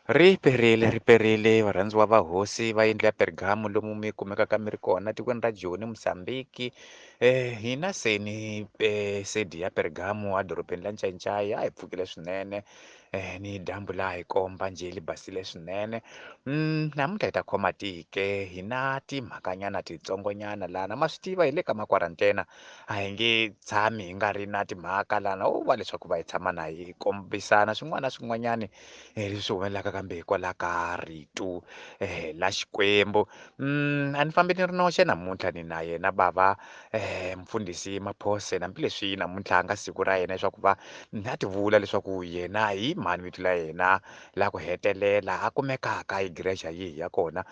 Riperile varhandziwa va hosi va yindlu ya Pergamo lomu mi kumekaka mi ri kona tikweni ra Joni, Mozambique. Hina se ni Cedi ya Pergamo a dorobeni la Ncancai a hi pfukile swinene, ni dyambu laha hi komba njhe li basile swinene. Namuntlha hi ta khoma tike hi na timhakanyana titsongonyana lana ma swi tiva hi le ka makwarantena a hi nge tshami hi nga ri na timhaka lana wo va leswaku va hi tshama na hi kombisana swin'wana na swin'wanyani leswi humelelaka kambe hikwalaho ka rito la Xikwembu. A ni fambi ni ri noxe namuntlha ni na yena bava mfundhisi Maphose hambileswi namuntlha a nga siku ra yena leswaku va na ti vula leswaku yena hi mani vito la yena la ku hetelela a kumekaka igreja yihi ya kona.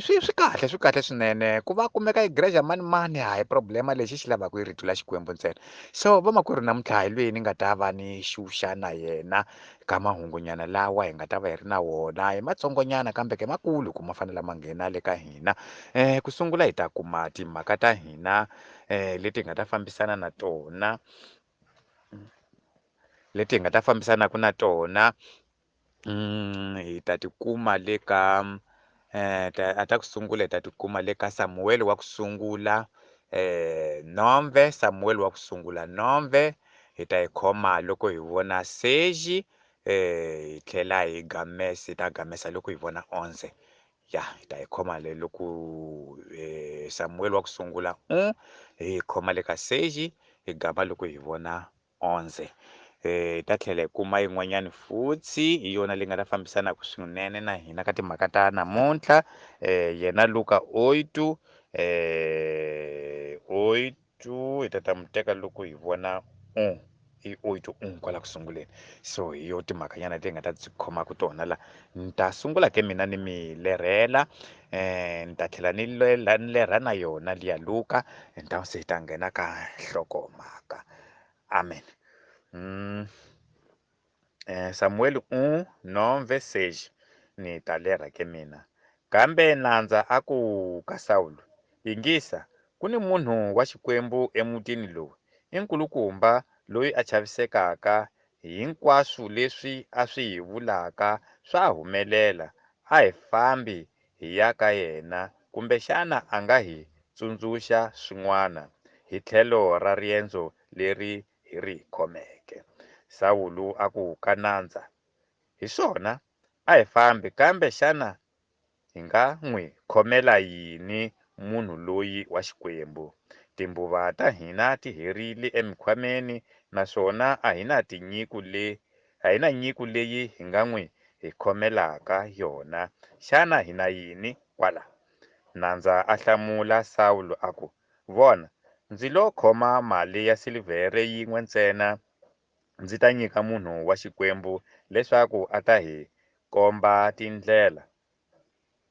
Swi kahle swinene ku va kumeka igreja mani a hi problema lexi xi lavaka i rito la Xikwembu ntsena. So vamakwerhu namuntlha hi lweyi ni nga ta va ni xuxa na yena ka mahungunyana lawa hi nga ta va hi ri na wona hi matsongonyana kambe ke makulu ku ma fanele ma nghena le ka hina. Ku sungula hi ta kuma timhaka ta hina leti hi nga ta fambisana na tona leti hi nga ta fambisanaku na tona. Hi ta tikuma le ka ta ku sungula hi ta tikuma le ka Samuel wa ku sungula Nomve, Samuel wa ku sungula Nomve. Hi ta yi khoma loko hi vona Seji hi tlhela hi ta gamesa loko hi vona Onze. Ya hi ta yi khoma le loko Samuel wa ku sungula hi khoma le ka Seji hi gama loko hi vona Onze. Hi ta tlhela hi kuma yin'wanyani futhi hi yona leyi nga ta fambisanaka swinene na hina ka timhaka ta namuntlha yena Luka 8 8 hi ta mu teka loko hi vona i 8 kwala ku sunguleni. So hi yo timhakanyana leti hi nga ta byi khomaka tona la. Ni ta sungula ke mina ni mi lerhela ni ta tlhela ni lerha na yona liya Luka se hi ta nghena ka nhlokomhaka. Amen. Samuel Nomve Seji ni ta lerha ke mina. Kambe nandza a ku ka Saulo, yingisa ku ni munhu wa Xikwembu emutini lowu, i nkulukumba loyi a chavisekaka hinkwaswo leswi a swi hi vulaka swa humelela. A hi fambi hi ya ka yena kumbexana a nga hi tsundzuxa swin'wana hi tlhelo ra riendzo leri hi ri khomeke. Saulo a ku ka nandza, hi swona a hi fambi kambe xana hi nga n'wi khomela yini munhu loyi wa Xikwembu? Timbuva ta hina ti herile emikhwameni naswona a hi na nyiko leyi hi nga n'wi hi khomelaka yona. Xana hi na yini kwala? Nandza a hlamula Saulo a ku, vona ndzi lo khoma mali ya silivhere yin'we ntsena ndzi ta nyika munhu wa Xikwembu leswaku a ta hi komba tindlela.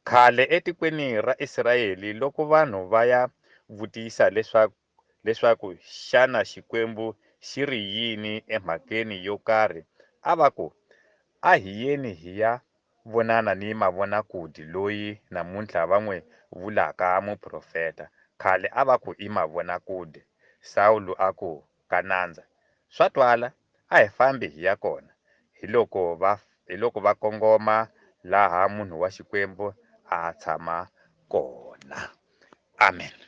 Khale etikweni ra Israyeli loko vanhu va ya vutisa leswaku xana Xikwembu xi ri yini emhakeni yo karhi, a va ku a hi yeni hi ya vonana ni mavonakule loyi namuntlha va n'wi vulaka muprofeta, khale a va ku i mavonakule. Saulo a ku ka nandza, swa twala a hi fambi hi ya kona. Hi loko va kongoma laha munhu wa Xikwembu a tshama kona. Amen.